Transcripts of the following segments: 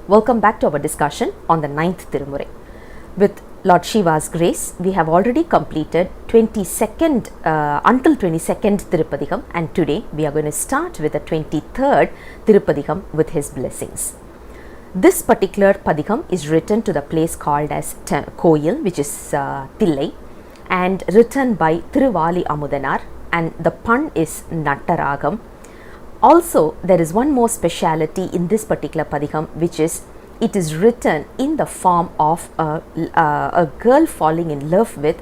Welcome back to our discussion on the 9th Thirumurai. With Lord Shiva's grace, we have already completed 22nd until 22nd Thirupathikam, and today we are going to start with the 23rd Thirupathikam with his blessings. This particular Padikam is written to the place called as Koyil, which is Thillai, and written by Thiruvaali Amudhanaar, and the pun is Nattaragam. Also, there is one more speciality in this particular Padikam, which is it is written in the form of a girl falling in love with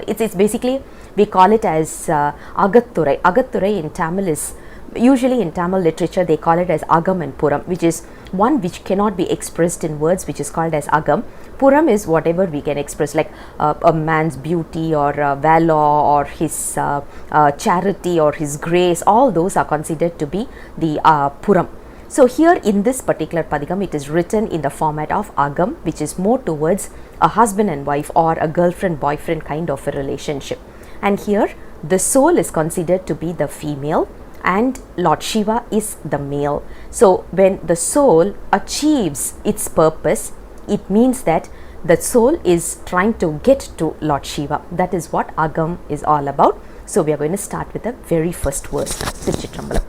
it's basically, we call it as Agatturai. Agatturai in Tamil is, usually in Tamil literature they call it as Agam and Puram, which is one which cannot be expressed in words, which is called as Agam. Puram is whatever we can express, like a man's beauty or valor or his charity or his grace. All those are considered to be the Puram. So here in this particular Padikam, it is written in the format of Agam, which is more towards a husband and wife or a girlfriend-boyfriend kind of a relationship. And here the soul is considered to be the female and Lord Shiva is the male. So when the soul achieves its purpose, it means that the soul is trying to get to Lord Shiva. That is what Agam is all about. So we are going to start with the very first verse. Chidambaram.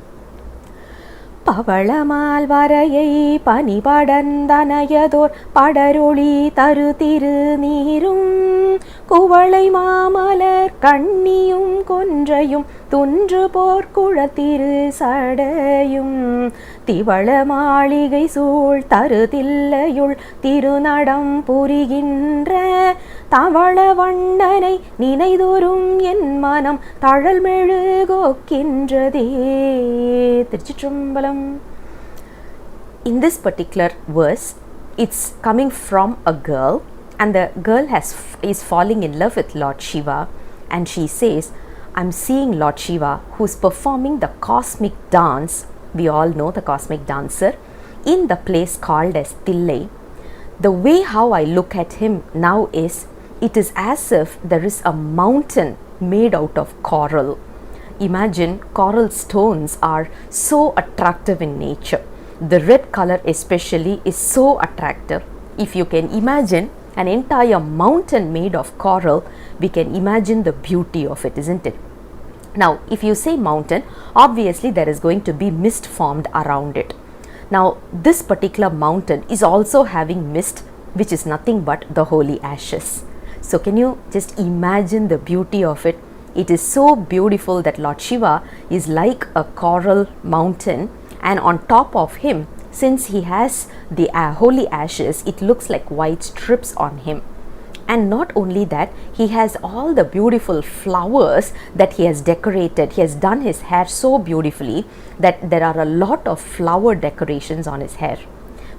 Pavala Maal Varaiyai pani padandanayador padaroli taru Thiruneerum kuvalai maamalar kanniyum kondrayum துன்று போர்க்குழத்திரு சடையும் திவள மாளிகை சூழ் தருதில்லையுள் திருநடம் புரிகின்ற தவள வண்ணனை நினைதோறும் என் மனம் தழல் மெழுகோக்கின்றதே. திருச்சிற்றம்பலம். In this particular verse, it's coming from a girl, and the girl is falling in love with Lord Shiva, and she says, I'm seeing Lord Shiva, who's performing the cosmic dance. We all know the cosmic dancer in the place called as Thillai. The way how I look at him now is, it is as if there is a mountain made out of coral. Imagine, coral stones are so attractive in nature. The red color especially is so attractive. If you can imagine an entire mountain made of coral, we can imagine the beauty of it, isn't it? Now, if you say mountain, obviously there is going to be mist formed around it. Now, this particular mountain is also having mist, which is nothing but the holy ashes. So, can you just imagine the beauty of it? It is so beautiful that Lord Shiva is like a coral mountain, and on top of him, since he has the holy ashes, it looks like white strips on him. And not only that, he has all the beautiful flowers that he has decorated. He has done his hair so beautifully that there are a lot of flower decorations on his hair.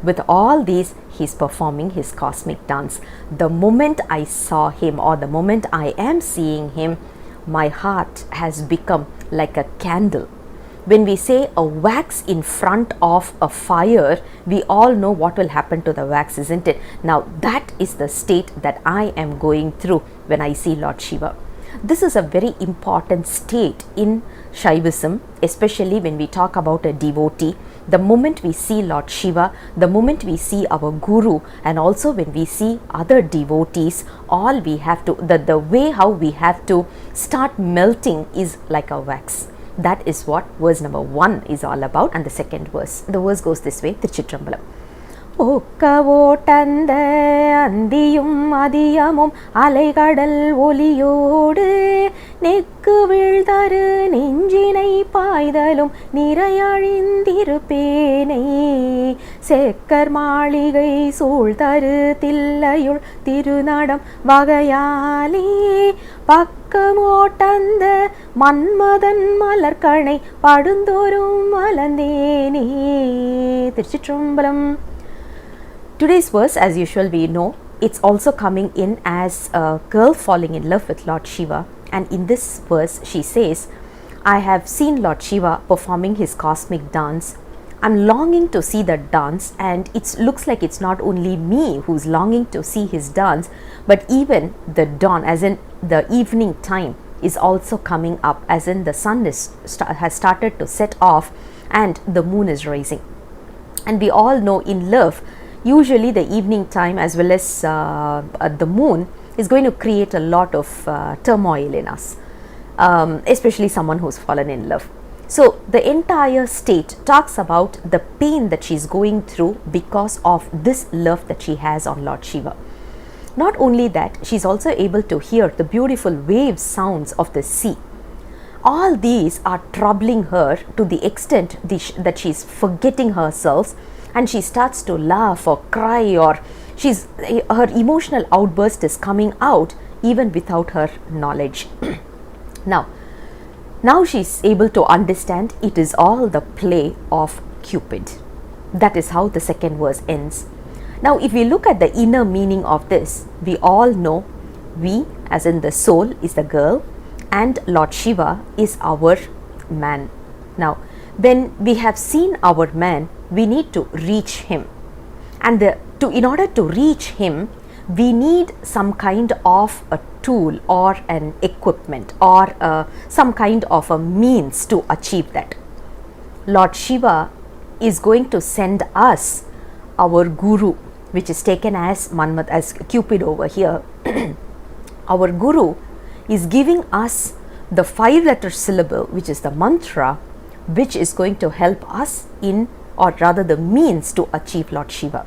With all these, he is performing his cosmic dance. The moment I saw him, or the moment I am seeing him, my heart has become like a candle. When we say a wax in front of a fire, we all know what will happen to the wax, isn't it? Now that is the state that I am going through when I see Lord Shiva. This is a very important state in Shaivism, especially when we talk about a devotee. The moment we see Lord Shiva, the moment we see our Guru, and also when we see other devotees, all we have to, the way how we have to start melting is like a wax. That is what verse number 1 is all about. And the second verse, the verse goes this way. Thiruchitrambalam. ஒக்கவோட்டந்த அந்தியும் மதியமும் அலைகடல் ஒலியோடு neck வீழ்தரு நெஞ்சினை பாய்தலும் நிறையழிந்திருப்பேனை checker மாளிகை சூழ்தரு தில்லையுள் திருநடம் வகையாலே பக்கமோட்டந்த மன்மதன் மலர்கணை படுந்தோறும் மலர்ந்தேனே. திருச்சிற்றம்பலம். Today's verse, as usual, we know it's also coming in as a girl falling in love with Lord Shiva, and in this verse she says, I have seen Lord Shiva performing his cosmic dance. I'm longing to see that dance, and it looks like it's not only me who's longing to see his dance, but even the dawn, as in the evening time, is also coming up, as in the sun has started to set off and the moon is rising. And we all know in love, usually the evening time as well as the moon is going to create a lot of turmoil in us, especially someone who's fallen in love. So the entire state talks about the pain that she's going through because of this love that she has on Lord Shiva. Not only that, she's also able to hear the beautiful wave sounds of the sea. All these are troubling her to the extent that she's forgetting herself, and she starts to laugh or cry, or her emotional outburst is coming out even without her knowledge. Now she's able to understand it is all the play of Cupid. That is how the second verse ends. Now if we look at the inner meaning of this, we all know we, as in the soul, is the girl, and Lord Shiva is our man. Now when we have seen our man, we need to reach him, and in order to reach him, we need some kind of a tool or an equipment or some kind of a means to achieve that. Lord Shiva is going to send us our guru, which is taken as Manmat, as Cupid over here. Our guru is giving us the 5-letter syllable, which is the mantra, which is going to help us in, or rather the means to achieve Lord Shiva.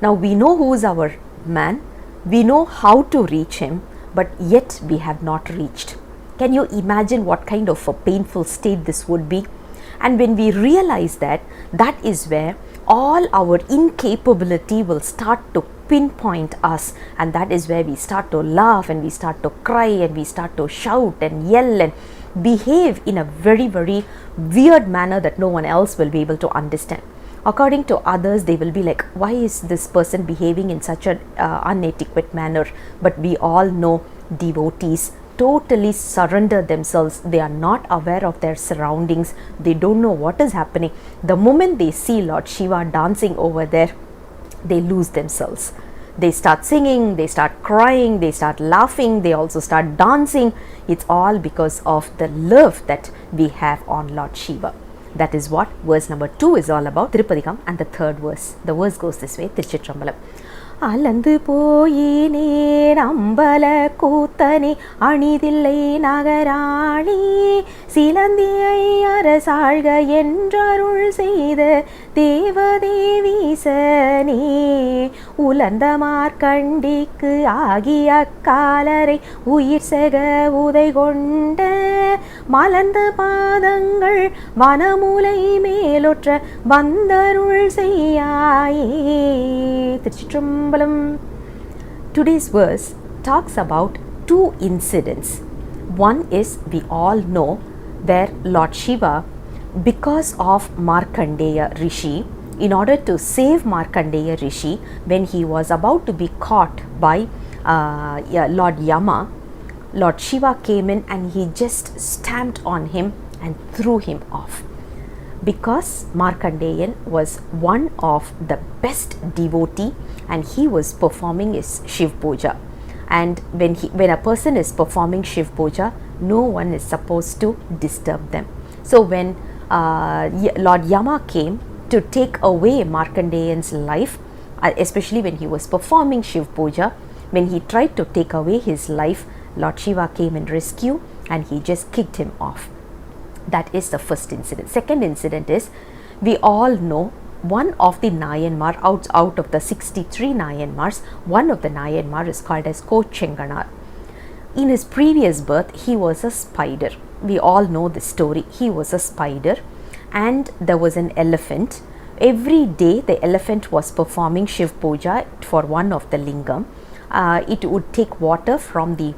Now we know who is our man, we know how to reach him, but yet we have not reached. Can you imagine what kind of a painful state this would be? And when we realize that, that is where all our incapability will start to pinpoint us, and that is where we start to laugh and we start to cry and we start to shout and yell and behave in a very, very weird manner that no one else will be able to understand. According to others, they will be like, why is this person behaving in such an unadequate manner? But we all know devotees totally surrender themselves. They are not aware of their surroundings. They don't know what is happening. The moment they see Lord Shiva dancing over there, they lose themselves. They start singing, they start crying, they start laughing, they also start dancing. It's all because of the love that we have on Lord Shiva. That is what verse number 2 is all about. Thirupadikam, and the third verse. The verse goes this way. Tiruchitrambalam. அலந்து போயினேன் அம்பல கூத்தனே அணிதில்லை நகராணி சிலந்தியை அரசாழ்க என்றருள் செய்த தேவதேவீசனே உலர்ந்த மார்க்கண்டிக்கு ஆகிய காலரை உயிர் செக உதை கொண்ட மலர்ந்த பாதங்கள் வனமுலை மேலொற்ற வந்தருள் செய்யாயே. திருச்சிற்றம்பலம். Today's verse talks about two incidents. One is, we all know, where Lord Shiva, because of Markandeya Rishi, in order to save Markandeya Rishi, when he was about to be caught by Lord Yama, Lord Shiva came in and he just stamped on him and threw him off. Because Markandeyan was one of the best devotee and he was performing his Shiv Puja. And when a person is performing Shiv Puja, no one is supposed to disturb them. So when Lord Yama came to take away Markandeyan's life, especially when he was performing Shiv Puja, when he tried to take away his life, Lord Shiva came in rescue and he just kicked him off. That is the first incident. Second incident is, we all know one of the Nayanmar, out of the 63 Nayanmars, one of the Nayanmar is called as Kochenganar. In his previous birth, he was a spider. We all know this story. He was a spider and there was an elephant. Every day the elephant was performing Shiv Puja for one of the lingam. It would take water from the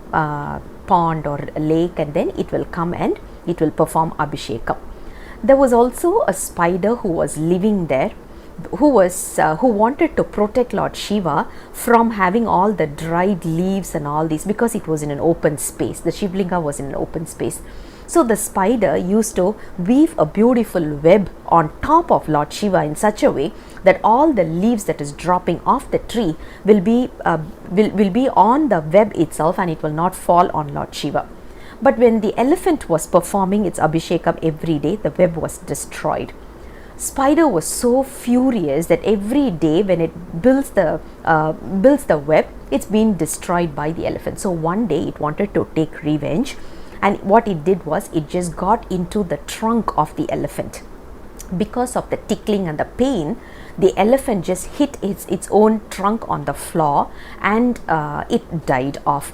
pond or lake and then it will come and it will perform Abhishekam. There was also a spider who was living there, who wanted to protect Lord Shiva from having all the dried leaves and all these, because it was in an open space. The Shivlinga was in an open space. So the spider used to weave a beautiful web on top of Lord Shiva in such a way that all the leaves that is dropping off the tree will be on the web itself and it will not fall on Lord Shiva. But when the elephant was performing its Abhishekam every day, the web was destroyed. Spider was so furious that every day when it builds the web, it's been destroyed by the elephant. So one day it wanted to take revenge, and what it did was it just got into the trunk of the elephant. Because of the tickling and the pain, the elephant just hit its own trunk on the floor, and it died off.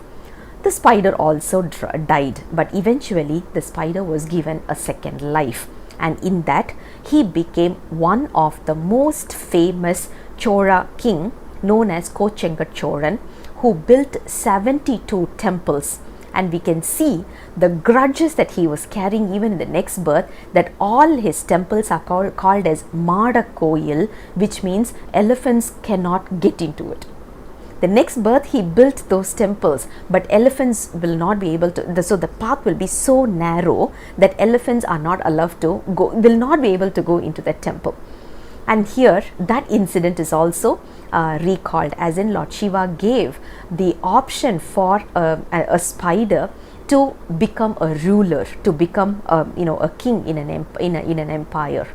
The spider also died, but eventually the spider was given a second life, and in that he became one of the most famous Chola king, known as Kochengachoran, who built 72 temples. And we can see the grudges that he was carrying even in the next birth, that all his temples are called as Mada Koil, which means elephants cannot get into it. The next birth he built those temples, but elephants will not be able to, so the path will be so narrow that elephants are not allowed to go, will not be able to go into the temple. And here that incident is also recalled, as in Lord Shiva gave the option for a spider to become a ruler, to become a king in an empire.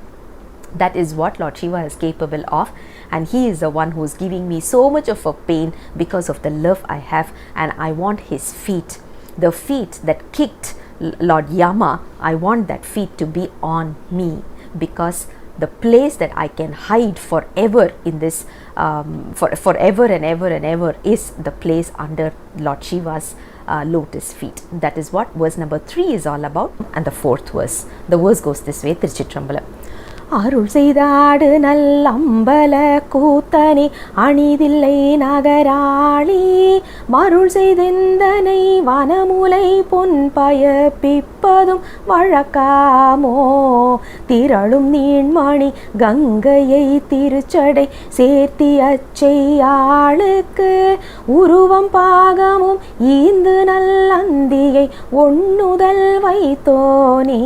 That is what Lord Shiva is capable of, and he is the one who is giving me so much of a pain because of the love I have, and I want his feet, the feet that kicked Lord Yama. I want that feet to be on me, because the place that I can hide forever in this, forever and ever is the place under Lord Shiva's lotus feet. That is what verse number 3 is all about. And the fourth verse, the verse goes this way: Thiruchitrambalam. அருள் செய்தாடு நல்லம்பல கூத்தனை அணிதில்லை நகராளி மருள் செய்தெந்தனை வனமுலை பொன்பய பிப்பதும் வழக்காமோ திரளும் நீண்மணி கங்கையை திருச்சடை சேர்த்தி அச்செய்யாளுக்கு உருவம் பாகமும் ஈந்து நல்லந்தியை ஒண்ணுதல் வைத்தோனே.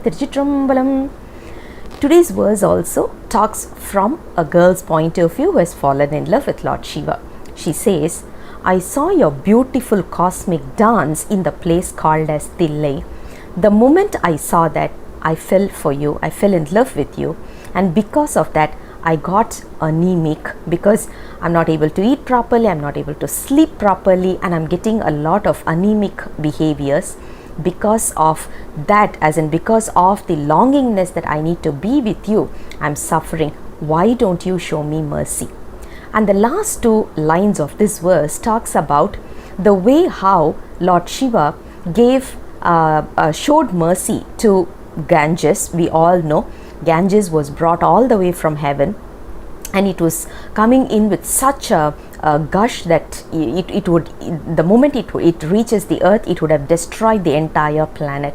திருச்சிற்றம்பலம். Today's verse also talks from a girl's point of view who has fallen in love with Lord Shiva. She says, I saw your beautiful cosmic dance in the place called as Thillai. The moment I saw that, I fell for you, I fell in love with you, and because of that, I got anemic, because I'm not able to eat properly, I'm not able to sleep properly, and I'm getting a lot of anemic behaviors. Because of that, as in because of the longingness that I need to be with you, I'm suffering. Why don't you show me mercy? And the last two lines of this verse talks about the way how Lord Shiva showed mercy to Ganges. We all know Ganges was brought all the way from heaven, and it was coming in with such a gush that it would, the moment it reaches the earth, it would have destroyed the entire planet.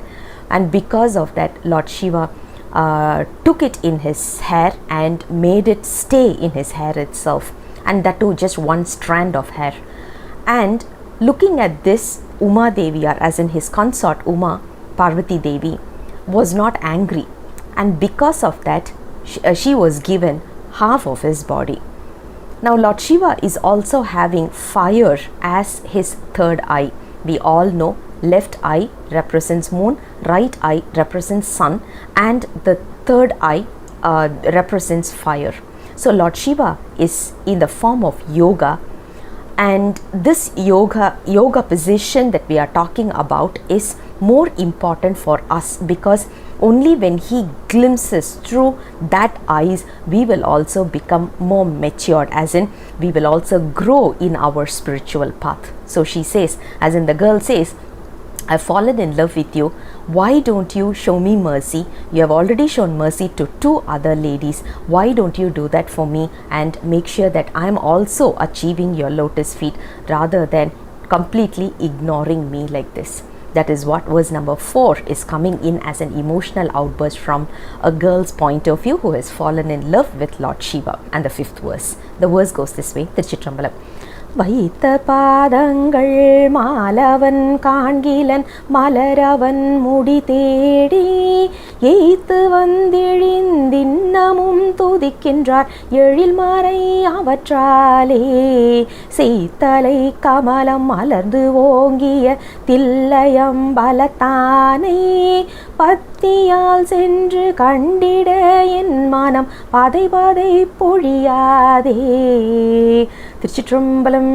And because of that, Lord Shiva took it in his hair and made it stay in his hair itself, and that too just one strand of hair. And looking at this, Uma Devi, or as in his consort Uma, Parvati Devi, was not angry, and because of that she was given half of his body. Now Lord Shiva is also having fire as his third eye. We all know left eye represents moon, right eye represents sun, and the third eye represents fire. So Lord Shiva is in the form of yoga, and this yoga position that we are talking about is more important for us, because only when he glimpses through that eyes, we will also become more matured, as in we will also grow in our spiritual path. So she says, as in the girl says, I've fallen in love with you. Why don't you show me mercy? You have already shown mercy to 2 other ladies. Why don't you do that for me and make sure that I'm also achieving your lotus feet, rather than completely ignoring me like this? That is what verse number 4 is coming in as an emotional outburst from a girl's point of view who has fallen in love with Lord Shiva. And the 5th verse, the verse goes this way: Thiruchitrambalam. வைத்த பாதங்கள் மாலவன் காண்கிலன் மலரவன் முடி தேடி eighth வந்தெழிந்தின்னமும் துதிக்கின்றார் எழில்மறை அவற்றாலே செய்தலை கமலம் மலர்ந்து ஓங்கிய தில்லையம்பலத்தானை பத்தியால் சென்று கண்டிட என் மனம் பதை பதை பொழியாதே. Chidambaram.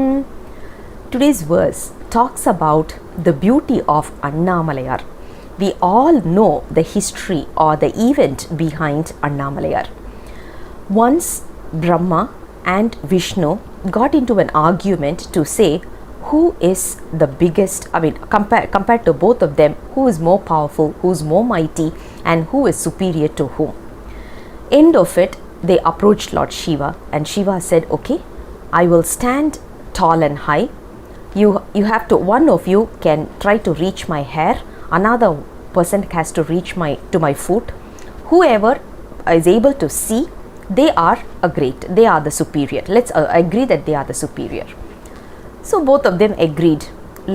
Today's verse talks about the beauty of Annamalayar. We all know the history or the event behind Annamalayar. Once Brahma and Vishnu got into an argument to say who is the biggest, compared to both of them, who is more powerful, who is more mighty, and who is superior to whom. End of it, they approached Lord Shiva, and Shiva said, okay, I will stand tall and high. You have to, one of you can try to reach my hair, another person has to reach to my foot. Whoever is able to see, they are they are the superior. Let's agree that they are the superior. So both of them agreed.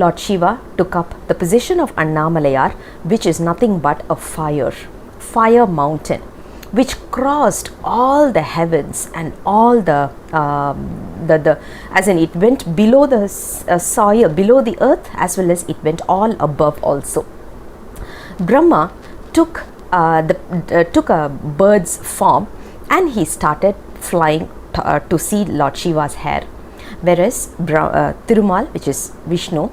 Lord Shiva took up the position of Annamalayar, which is nothing but a fire mountain, which crossed all the heavens and all as in it went below the soil, below the earth, as well as it went all above also. Brahma took a bird's form and he started flying to see Lord Shiva's hair, whereas Thirumal, which is Vishnu,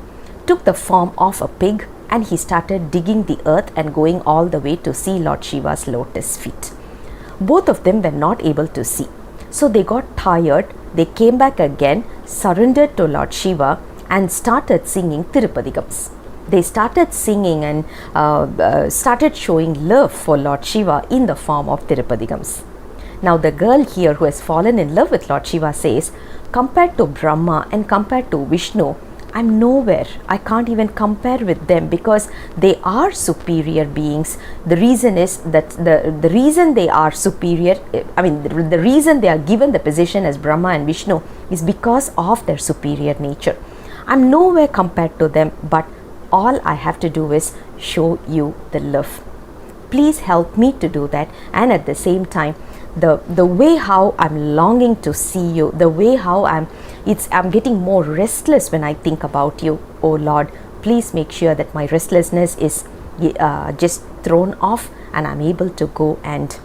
took the form of a pig and he started digging the earth and going all the way to see Lord Shiva's lotus feet. Both of them were not able to see. So they got tired, they came back again, surrendered to Lord Shiva and started singing Tirupadigams. They started singing and started showing love for Lord Shiva in the form of Tirupadigams. Now the girl here who has fallen in love with Lord Shiva says, compared to Brahma and compared to Vishnu, I'm nowhere. I can't even compare with them because they are superior beings. The reason is that the reason they are superior, the reason they are given the position as Brahma and Vishnu is because of their superior nature. I'm nowhere compared to them, but all I have to do is show you the love. Please help me to do that, and at the same time, the way how I'm longing to see you, the way how I'm getting more restless when I think about you. Oh Lord, please make sure that my restlessness is just thrown off and I'm able to go and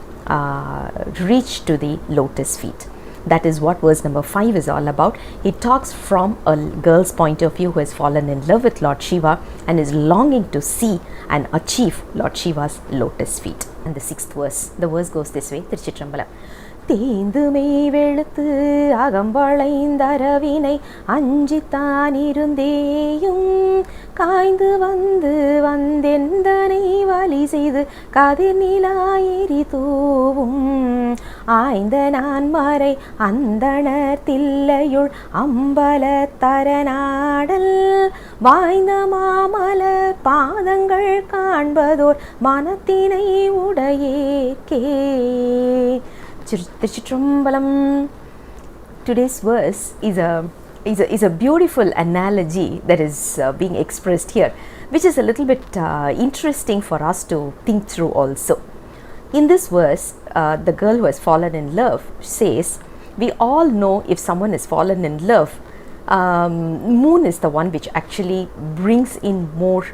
reach to the lotus feet. That is what verse number 5 is all about. It talks from a girl's point of view who has fallen in love with Lord Shiva and is longing to see and achieve Lord Shiva's lotus feet. And the 6th verse, the verse goes this way. Chidambaram. தேந்து மெய் வெளுத்து அகம்பளைந்தரவினை அஞ்சித்தான் இருந்தேயும் காய்ந்து வந்தெந்தனை வலி செய்து கதிர் நிலாயெறி தூவும் ஆய்ந்த நான் மறை அந்தணர் தில்லையுள் அம்பல தரநாடல் வாய்ந்த மாமலர் பாதங்கள் காண்பதோர் மனத்தினை உடையேற்கே. Chidambaram. Today's verse is a beautiful analogy that is being expressed here, which is a little bit interesting for us to think through also. In this verse, the girl who has fallen in love says, we all know if someone has fallen in love, moon is the one which actually brings in more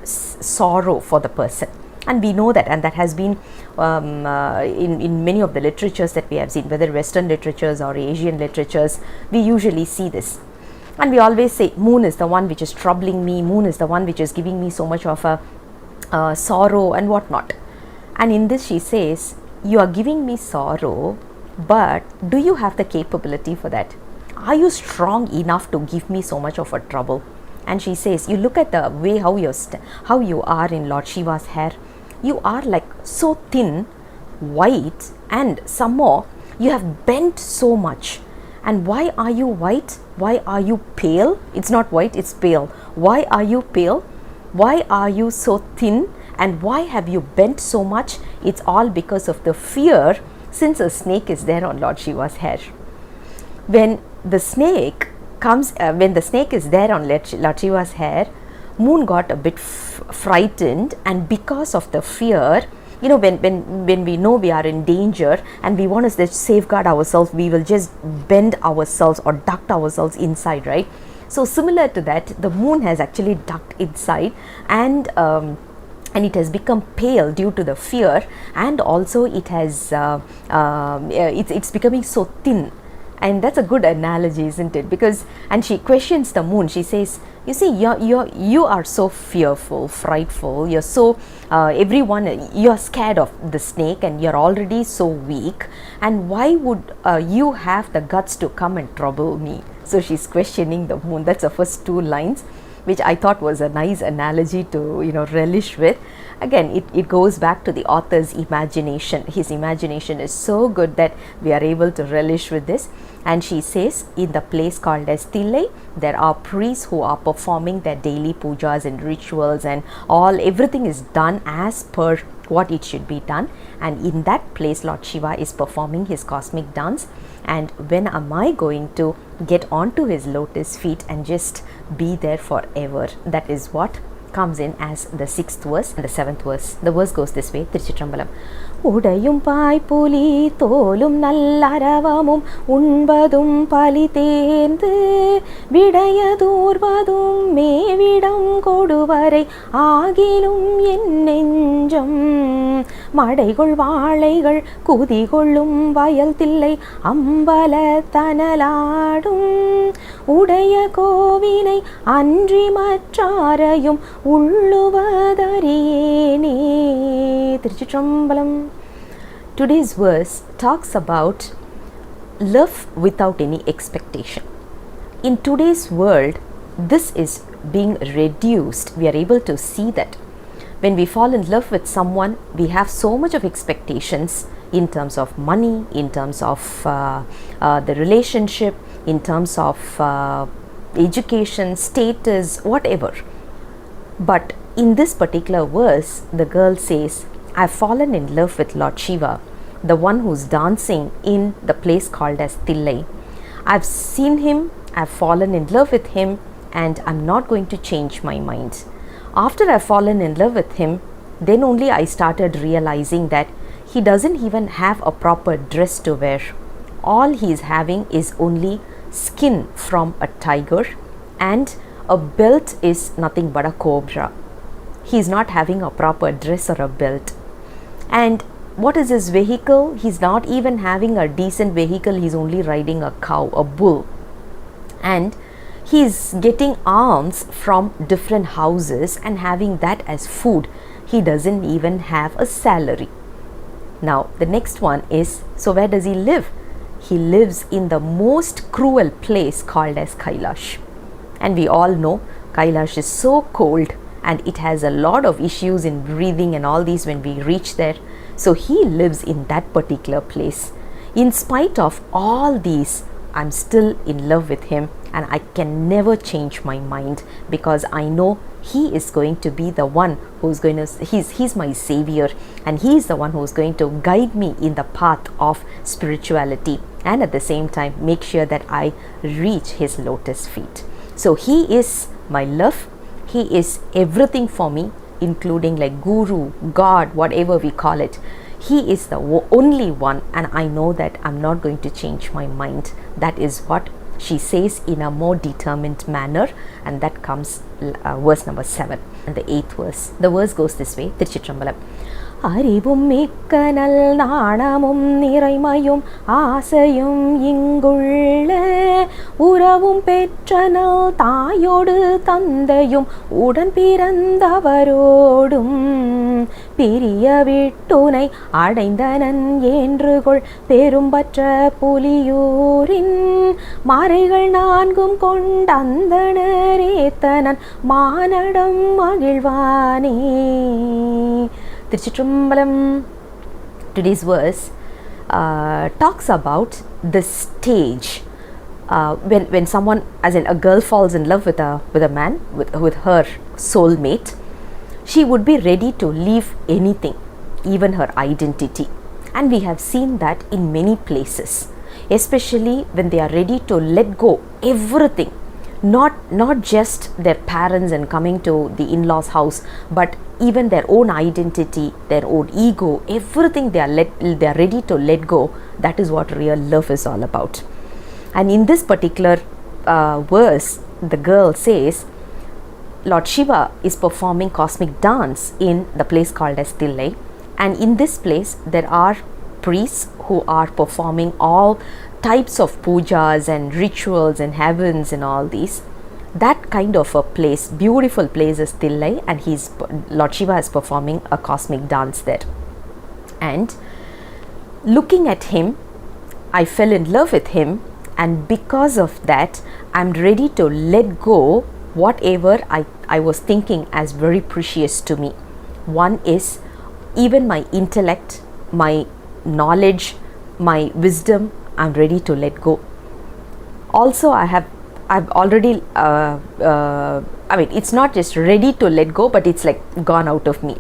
sorrow for the person. And we know that, and that has been in many of the literatures that we have seen, whether Western literatures or Asian literatures, we usually see this. And we always say, moon is the one which is troubling me, moon is the one which is giving me so much of a sorrow and whatnot. And in this she says, you are giving me sorrow, but do you have the capability for that? Are you strong enough to give me so much of a trouble? And she says, you look at the way how you are in Lord Shiva's hair. You are like so thin, white, and some more you have bent so much. And why are you white? Why are you pale? It's not white, it's pale. Why are you pale? Why are you so thin? And why have you bent so much? It's all because of the fear, since a snake is there on Lord Shiva's hair. When the snake comes when the snake is there on Lord Shiva's hair, Moon got a bit frightened, and because of the fear, when we know we are in danger and we want to safeguard ourselves, we will just bend ourselves or duck ourselves inside, right? So similar to that, the Moon has actually ducked inside, and it has become pale due to the fear, and also it has it's becoming so thin. And that's a good analogy, isn't it? Because, and she questions the Moon. She says, you see, you are so fearful, frightful, you're so you're scared of the snake, and you're already so weak, and why would you have the guts to come and trouble me? So she's questioning the Moon. That's the first two lines, which I thought was a nice analogy to relish with. Again, it goes back to the author's imagination. His imagination is so good that we are able to relish with this. And she says, in the place called as Thillai, there are priests who are performing their daily pujas and rituals, and everything is done as per what it should be done. And in that place, Lord Shiva is performing his cosmic dance. And when am I going to get onto his lotus feet and just be there forever? That is what comes in as the 6th verse and the 7th verse. The verse goes this way, Thiruchitrambalam. உடையும் பாய்ப்புலி தோலும் நல்லரவமும் உண்பதும் பலி தேர்ந்து விடையதூர்வதும் மேவிடம் கொடுவரை ஆகிலும் என் நெஞ்சம் மடைகொள் வாழைகள் குதிகொள்ளும் வயல் தில்லை அம்பல தனலாடும் உடைய கோவினை அன்றி மற்றாரையும் உள்ளுவதறியேனே. Thiruchitrambalam. Today's verse talks about love without any expectation. In today's world, this is being reduced. We are able to see that when we fall in love with someone, we have so much of expectations in terms of money, in terms of the relationship, in terms of education, status, whatever. But in this particular verse, the girl says, I've fallen in love with Lord Shiva, the one who's dancing in the place called as Thillai. I've seen him, I've fallen in love with him, and I'm not going to change my mind. After I've fallen in love with him, then only I started realizing that he doesn't even have a proper dress to wear. All he's having is only skin from a tiger, and a belt is nothing but a cobra. He's not having a proper dress or a belt. And what is his vehicle? He's not even having a decent vehicle. He's only riding a cow, a bull. And he's getting alms from different houses and having that as food. He doesn't even have a salary. Now, the next one is, so where does he live? He lives in the most cruel place called as Kailash. And we all know Kailash is so cold, and it has a lot of issues in breathing and all these when we reach there. So he lives in that particular place. In spite of all these, I'm still in love with him, and I can never change my mind, because I know he is going to be the one who's going to, he's my savior, and he is the one who's going to guide me in the path of spirituality, and at the same time make sure that I reach his lotus feet. So he is my love. He is everything for me, including like Guru, God, whatever we call it. He is the only one, and I know that I'm not going to change my mind. That is what she says in a more determined manner, and that comes verse number 7 and the 8th verse. The verse goes this way, Thiruchitrambalam. அறிவும் மிக்க நல் நாணமும் நிறைமையும் ஆசையும் இங்குள்ள உறவும் பெற்ற நல் தாயோடு தந்தையும் உடன் பிறந்தவரோடும் பிரிய விட்டுனை அடைந்தனன் என்றுகொள் பெரும்பற்ற புலியூரின் மறைகள் நான்கும் கொண்டந்தனரேத்தனன் மானடம் மகிழ்வானே. Thiruchitrambalam. Today's verse talks about the stage when someone, as in a girl, falls in love with a man, with her soulmate. She would be ready to leave anything, even her identity, and we have seen that in many places. especially when they are ready to let go everything, not just their parents and coming to the in-laws house, but even their own identity, their own ego, everything they are ready to let go. That is what real love is all about. And in this particular verse, the girl says Lord Shiva is performing cosmic dance in the place called as Thillai, and in this place there are priests who are performing all types of pujas and rituals and heavens and all these. That kind of a place, beautiful place, is Thillai, and Lord Shiva is performing a cosmic dance there. And looking at him, I fell in love with him, and because of that I'm ready to let go whatever I was thinking as very precious to me. One is even my intellect, my knowledge, my wisdom, I'm ready to let go. Also I've already it's not just ready to let go, but it's like gone out of me.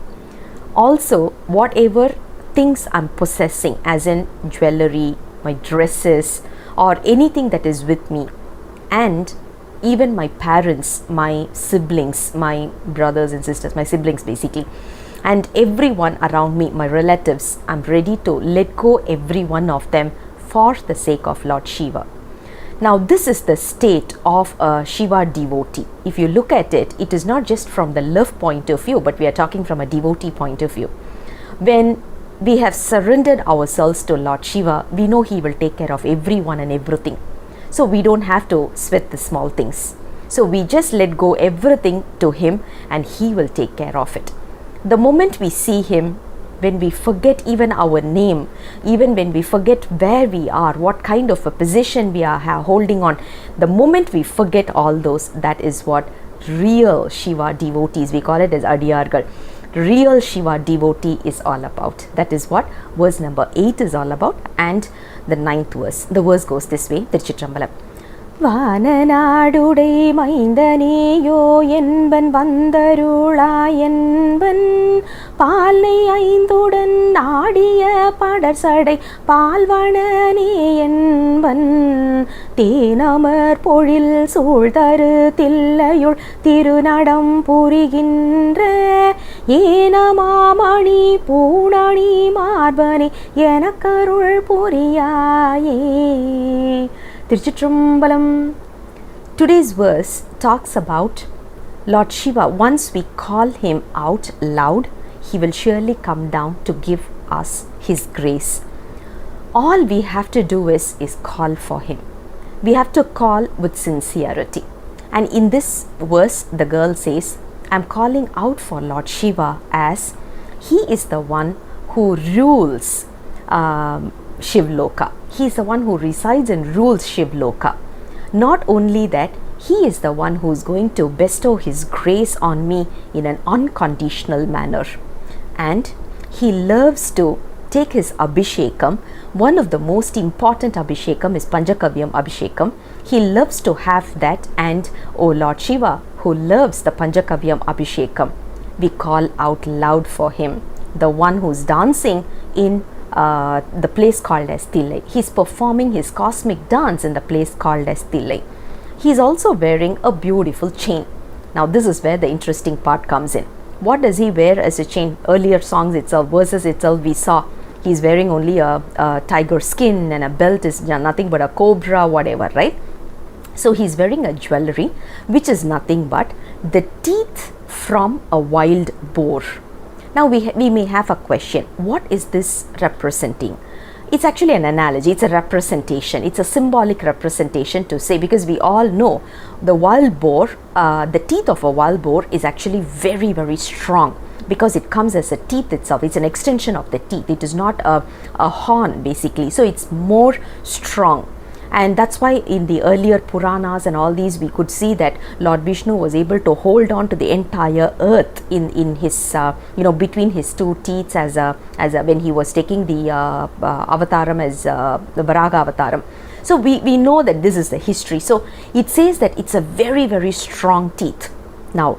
Also whatever things I'm possessing, as in jewelry, my dresses, or anything that is with me, and even my parents, my siblings, my brothers and sisters, my siblings basically, and everyone around me, my relatives, I'm ready to let go every one of them for the sake of Lord Shiva. Now this is the state of a Shiva devotee. If you look at it, it is not just from the love point of view, but we are talking from a devotee point of view. When we have surrendered ourselves to Lord Shiva, we know he will take care of everyone and everything. So we don't have to sweat the small things. So we just let go everything to him and he will take care of it. The moment we see him, when we forget even our name, even when we forget where we are, what kind of a position we are holding on, the moment we forget all those, that is what real Shiva devotees, we call it as Adiyargal, real Shiva devotee is all about. That is what verse number 8 is all about. And the 9th verse, the verse goes this way, Chidambaram. வானநாடுடை மைந்தனேயோ என்பன் வந்தருளாயன்பன் பாலை ஐந்துடன் நாடிய படர்சடை பால்வனனே என்பன் தேனமர் பொழில் சூழ்தரு தில்லையுள் திருநடம் புரிகின்ற ஏனமாமணி பூணணி மார்பனே எனக்கருள் புரியாயே. Thirumbalam. Today's verse talks about Lord Shiva. Once we call him out loud, he will surely come down to give us his grace. All we have to do is call for him. We have to call with sincerity. And in this verse, the girl says, I'm calling out for Lord Shiva as he is the one who rules Shivloka. He is the one who resides and rules Shivloka. Not only that, he is the one who is going to bestow his grace on me in an unconditional manner. And he loves to take his Abhishekam. One of the most important Abhishekam is Panchakavyam Abhishekam. He loves to have that, and O Lord Shiva, who loves the Panchakavyam Abhishekam, we call out loud for him, the one who is dancing in the place called as Thillai. He is performing his cosmic dance in the place called as Thillai. He is also wearing a beautiful chain. Now this is where the interesting part comes in. What does he wear as a chain? Earlier songs itself, verses itself, we saw he is wearing only a tiger skin, and a belt is nothing but a cobra, whatever, right? So he is wearing a jewelry which is nothing but the teeth from a wild boar. Now we may have a question, what is this representing? It's actually an analogy, it's a representation, it's a symbolic representation to say, because we all know the wild boar, the teeth of a wild boar is actually very, very strong, because it comes as a teeth itself. It's an extension of the teeth. It is not a horn basically, so it's more strong. And that's why in the earlier Puranas and all these, we could see that Lord Vishnu was able to hold on to the entire earth in his between his two teeth, as when he was taking the avataram as the Varaga avataram. So we know that this is the history. So it says that it's a very, very strong teeth. Now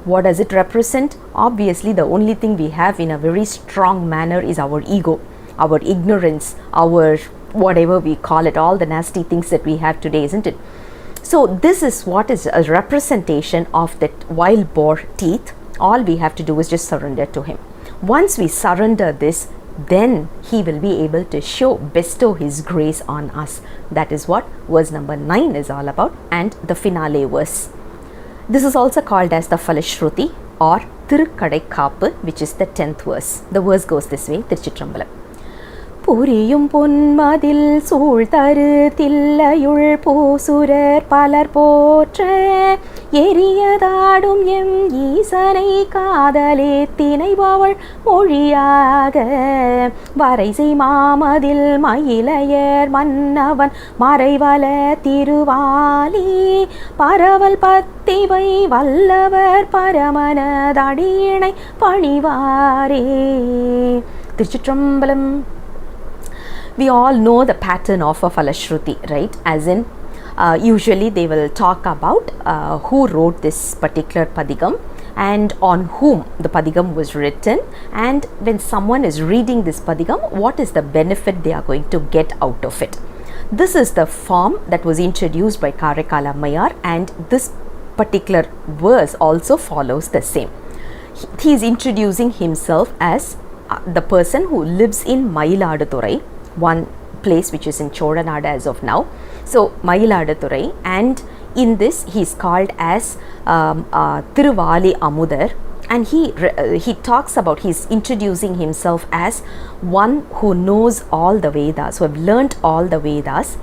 what does it represent? Obviously the only thing we have in a very strong manner is our ego, our ignorance, our whatever we call it, all the nasty things that we have today, isn't it? So this is what is a representation of that wild boar teeth. All we have to do is just surrender to him. Once we surrender this, then he will be able to bestow his grace on us. That is what verse number 9 is all about, and the finale verse. This is also called as the Falashruti or Thirukadaikkaappu, which is the 10th verse. The verse goes this way, Thiruchitrambalam. புரியும் பொன்மதில் சூழ்தரு தில்லையுள் பூசுரர் பலர் போற்ற எரியதாடும் M ஈசனை காதலே திணைபவள் மொழியாக வரைசை மாமதில் மயிலையர் மன்னவன் மறைவல திருவாலி பரவல் பத்திவை வல்லவர் பரமனதடியினை பணிவாரே. திருச்சிற்றம்பலம். We all know the pattern of a Falashruti, right? As in, usually they will talk about who wrote this particular padigam and on whom the padigam was written, and when someone is reading this padigam, what is the benefit they are going to get out of it. This is the form that was introduced by Karaikal Ammayar, and this particular verse also follows the same. He is introducing himself as the person who lives in Mayiladuthurai, one place which is in Chodanadu as of now. So Mayiladuthurai, and in this he is called as Thiruvaali Amudhanaar, and he talks about, he is introducing himself as one who knows all the Vedas, who have learnt all the Vedas.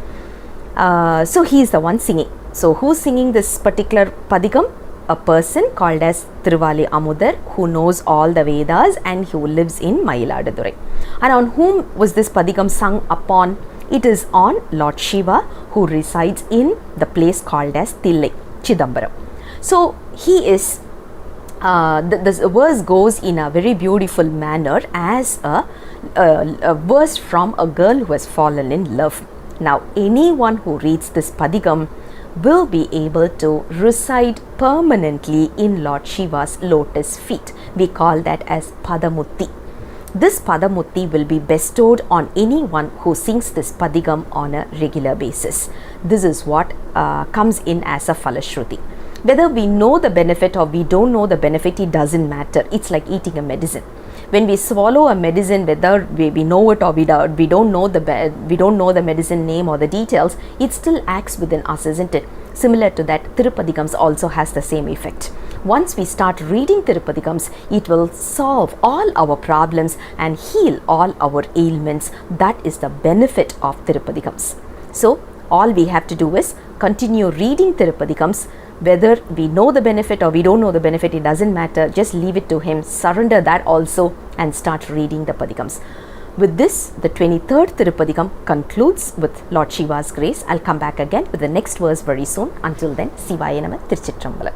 So he is the one singing. So who's singing this particular padigam? A person called as Thiruvaali Amudhanaar, who knows all the Vedas and who lives in Mayiladuthurai. And on whom was this padigam sung upon? It is on Lord Shiva, who resides in the place called as Thillai, Chidambaram. So he is, this verse goes in a very beautiful manner as a verse from a girl who has fallen in love. Now anyone who reads this padigam will be able to reside permanently in Lord Shiva's lotus feet. We call that as Padamutti. This Padamutti will be bestowed on anyone who sings this padigam on a regular basis. This is what comes in as a Falashruti. Whether we know the benefit or we don't know the benefit, it doesn't matter. It's like eating a medicine. When we swallow a medicine, whether we know it or we don't know the medicine name or the details, it still acts within us, isn't it? Similar to that, Thirupadigams also has the same effect. Once we start reading Thirupadigams, it will solve all our problems and heal all our ailments. That is the benefit of Thirupadigams. So all we have to do is continue reading Thirupadigams. Whether we know the benefit or we don't know the benefit, it doesn't matter. Just leave it to him, surrender that also, and start reading the Padigams. With this, the 23rd Thirupadigam concludes with Lord Shiva's grace. I'll come back again with the next verse very soon. Until then, Sivaya Nama, Thiruchitrambalam.